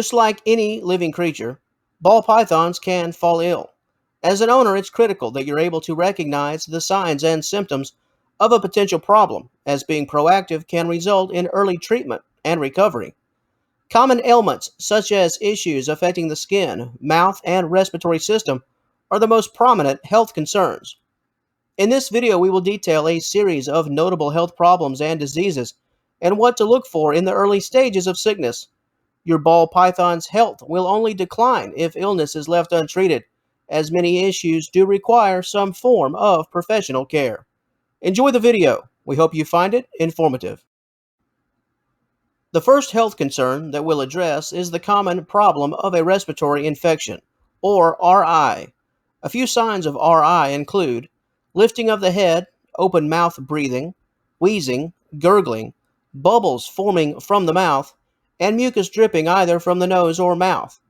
Just like any living creature, ball pythons can fall ill. As an owner, it's critical that you're able to recognize the signs and symptoms of a potential problem, as being proactive can result in early treatment and recovery. Common ailments, such as issues affecting the skin, mouth, and respiratory system, are the most prominent health concerns. In this video, we will detail a series of notable health problems and diseases and what to look for in the early stages of sickness. Your ball python's health will only decline if illness is left untreated, as many issues do require some form of professional care. Enjoy the video. We hope you find it informative. The first health concern that we'll address is the common problem of a respiratory infection, or RI. A few signs of RI include lifting of the head, open mouth breathing, wheezing, gurgling, bubbles forming from the mouth, and mucus dripping either from the nose or mouth.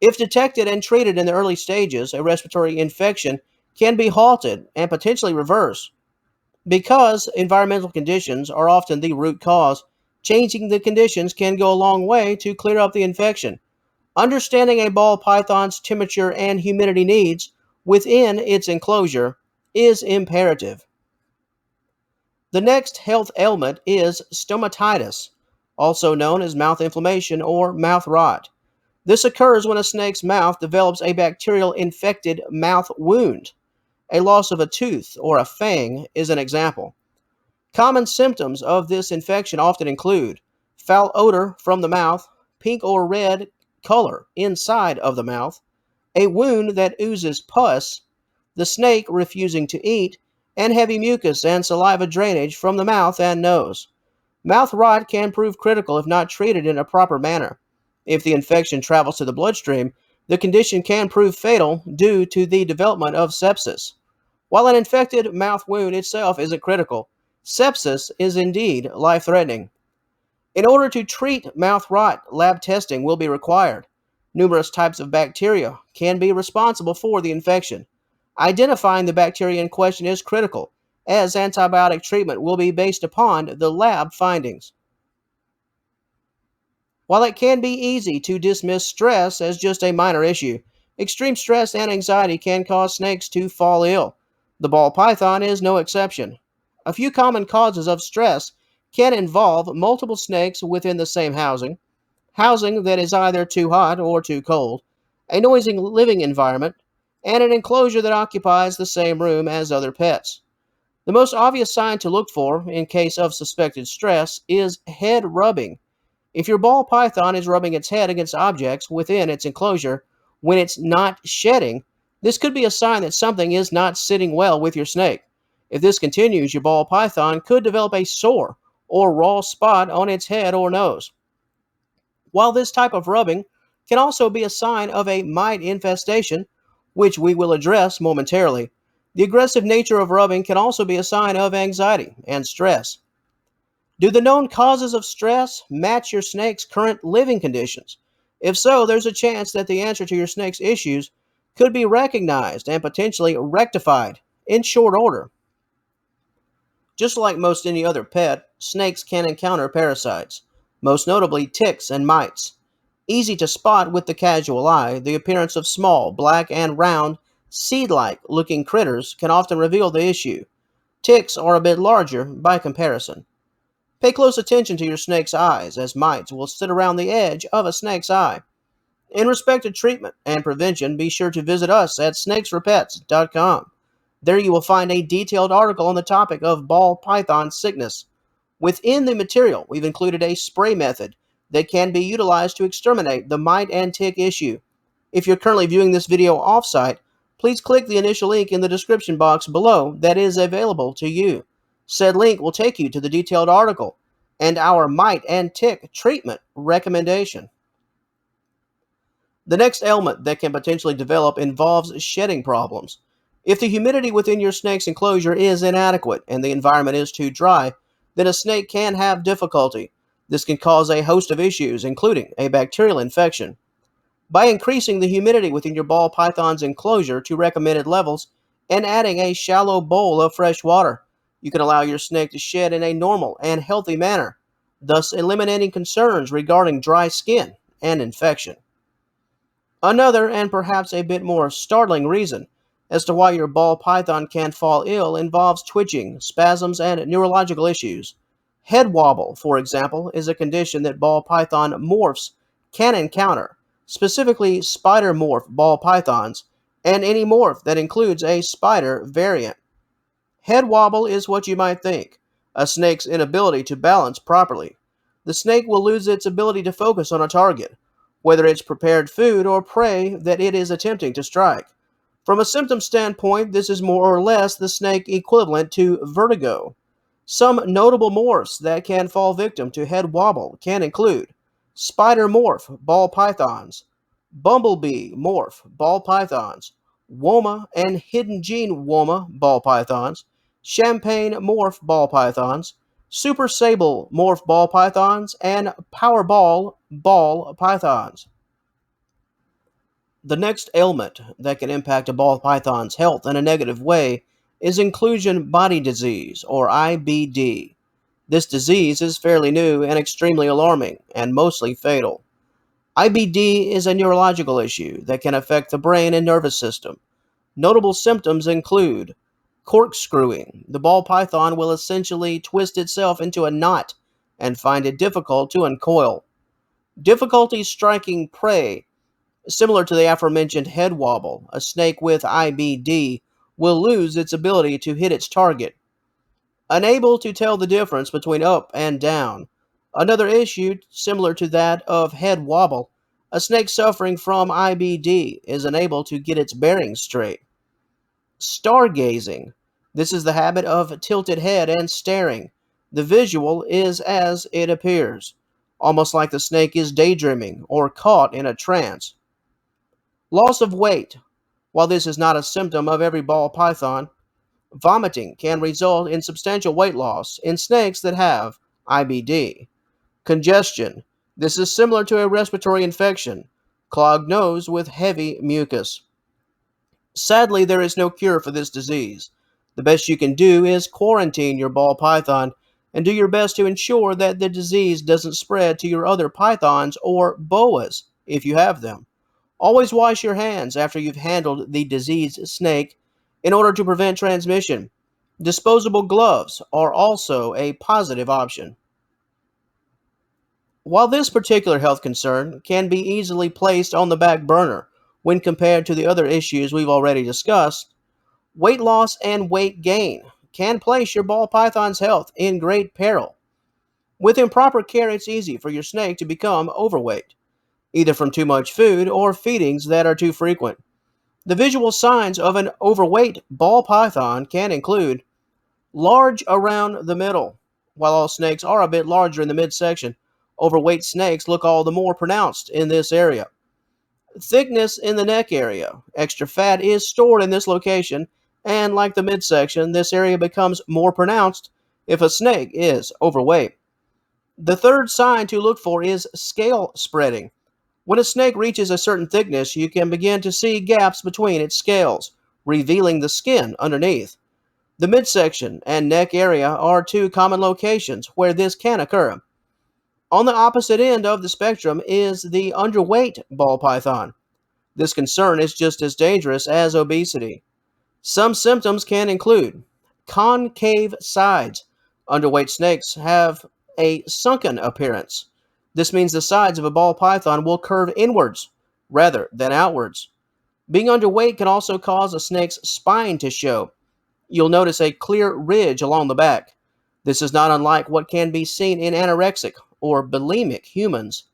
If detected and treated in the early stages, a respiratory infection can be halted and potentially reversed. Because environmental conditions are often the root cause, changing the conditions can go a long way to clear up the infection. Understanding a ball python's temperature and humidity needs within its enclosure is imperative. The next health ailment is stomatitis, also known as mouth inflammation or mouth rot. This occurs when a snake's mouth develops a bacterial infected mouth wound. A loss of a tooth or a fang is an example. Common symptoms of this infection often include foul odor from the mouth, pink or red color inside of the mouth, a wound that oozes pus, the snake refusing to eat, and heavy mucus and saliva drainage from the mouth and nose. Mouth rot can prove critical if not treated in a proper manner. If the infection travels to the bloodstream, the condition can prove fatal due to the development of sepsis. While an infected mouth wound itself isn't critical, sepsis is indeed life-threatening. In order to treat mouth rot, lab testing will be required. Numerous types of bacteria can be responsible for the infection. Identifying the bacteria in question is critical, as antibiotic treatment will be based upon the lab findings. While it can be easy to dismiss stress as just a minor issue, extreme stress and anxiety can cause snakes to fall ill. The ball python is no exception. A few common causes of stress can involve multiple snakes within the same housing that is either too hot or too cold, a noisy living environment, and an enclosure that occupies the same room as other pets. The most obvious sign to look for in case of suspected stress is head rubbing. If your ball python is rubbing its head against objects within its enclosure when it's not shedding, this could be a sign that something is not sitting well with your snake. If this continues, your ball python could develop a sore or raw spot on its head or nose. While this type of rubbing can also be a sign of a mite infestation, which we will address momentarily, the aggressive nature of rubbing can also be a sign of anxiety and stress. Do the known causes of stress match your snake's current living conditions? If so, there's a chance that the answer to your snake's issues could be recognized and potentially rectified in short order. Just like most any other pet, snakes can encounter parasites, most notably ticks and mites. Easy to spot with the casual eye, the appearance of small, black and round, seed-like looking critters can often reveal the issue. Ticks are a bit larger by comparison. Pay close attention to your snake's eyes, as mites will sit around the edge of a snake's eye. In respect to treatment and prevention, be sure to visit us at snakesforpets.com. There you will find a detailed article on the topic of ball python sickness. Within the material, we've included a spray method that can be utilized to exterminate the mite and tick issue. If you're currently viewing this video off-site, please click the initial link in the description box below that is available to you. Said link will take you to the detailed article and our mite and tick treatment recommendation. The next ailment that can potentially develop involves shedding problems. If the humidity within your snake's enclosure is inadequate and the environment is too dry, then a snake can have difficulty. This can cause a host of issues, including a bacterial infection. By increasing the humidity within your ball python's enclosure to recommended levels and adding a shallow bowl of fresh water, you can allow your snake to shed in a normal and healthy manner, thus eliminating concerns regarding dry skin an infection. Another, and perhaps a bit more startling reason as to why your ball python can fall ill involves twitching, spasms, and neurological issues. Head wobble, for example, is a condition that ball python morphs can encounter, specifically spider morph ball pythons, and any morph that includes a spider variant. Head wobble is what you might think a snake's inability to balance properly. The snake will lose its ability to focus on a target, whether it's prepared food or prey that it is attempting to strike. From a symptom standpoint, this is more or less the snake equivalent to vertigo. Some notable morphs that can fall victim to head wobble can include spider morph ball pythons, bumblebee morph ball pythons, woma and hidden gene woma ball pythons, champagne morph ball pythons, super sable morph ball pythons, and powerball ball pythons. The next ailment that can impact a ball python's health in a negative way is inclusion body disease, or IBD. This disease is fairly new and extremely alarming, and mostly fatal. IBD is a neurological issue that can affect the brain and nervous system. Notable symptoms include corkscrewing. The ball python will essentially twist itself into a knot and find it difficult to uncoil. Difficulty striking prey. Similar to the aforementioned head wobble, a snake with IBD will lose its ability to hit its target. Unable to tell the difference between up and down. Another issue similar to that of head wobble, a snake suffering from IBD is unable to get its bearings straight. Stargazing. This is the habit of tilted head and staring. The visual is as it appears, almost like the snake is daydreaming or caught in a trance. Loss of weight. While this is not a symptom of every ball python, vomiting can result in substantial weight loss in snakes that have IBD. Congestion. This is similar to a respiratory infection, clogged nose with heavy mucus. Sadly, there is no cure for this disease. The best you can do is quarantine your ball python and do your best to ensure that the disease doesn't spread to your other pythons or boas if you have them. Always wash your hands after you've handled the diseased snake in order to prevent transmission. Disposable gloves are also a positive option. While this particular health concern can be easily placed on the back burner when compared to the other issues we've already discussed, weight loss and weight gain can place your ball python's health in great peril. With improper care, it's easy for your snake to become overweight, either from too much food or feedings that are too frequent. The visual signs of an overweight ball python can include large around the middle. While all snakes are a bit larger in the midsection, overweight snakes look all the more pronounced in this area. Thickness in the neck area. Extra fat is stored in this location, and like the midsection, this area becomes more pronounced if a snake is overweight. The third sign to look for is scale spreading. When a snake reaches a certain thickness, you can begin to see gaps between its scales, revealing the skin underneath. The midsection and neck area are two common locations where this can occur. On the opposite end of the spectrum is the underweight ball python. This concern is just as dangerous as obesity. Some symptoms can include concave sides. Underweight snakes have a sunken appearance. This means the sides of a ball python will curve inwards rather than outwards. Being underweight can also cause a snake's spine to show. You'll notice a clear ridge along the back. This is not unlike what can be seen in anorexic or bulimic humans.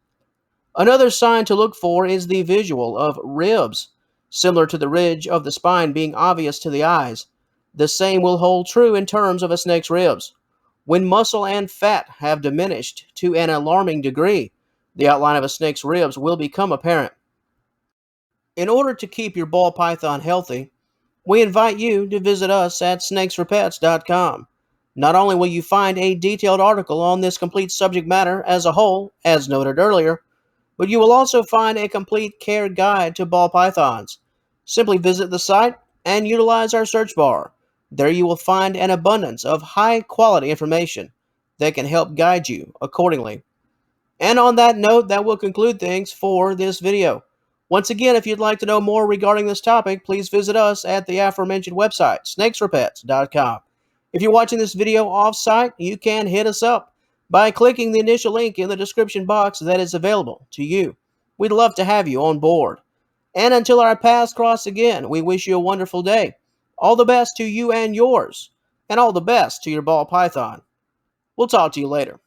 Another sign to look for is the visual of ribs, similar to the ridge of the spine being obvious to the eyes. The same will hold true in terms of a snake's ribs. When muscle and fat have diminished to an alarming degree, the outline of a snake's ribs will become apparent. In order to keep your ball python healthy, we invite you to visit us at snakesforpets.com. Not only will you find a detailed article on this complete subject matter as a whole, as noted earlier, but you will also find a complete care guide to ball pythons. Simply visit the site and utilize our search bar. There you will find an abundance of high-quality information that can help guide you accordingly. And on that note, that will conclude things for this video. Once again, if you'd like to know more regarding this topic, please visit us at the aforementioned website, snakesforpets.com. If you're watching this video off-site, you can hit us up by clicking the initial link in the description box that is available to you. We'd love to have you on board. And until our paths cross again, we wish you a wonderful day. All the best to you and yours, and all the best to your ball python. We'll talk to you later.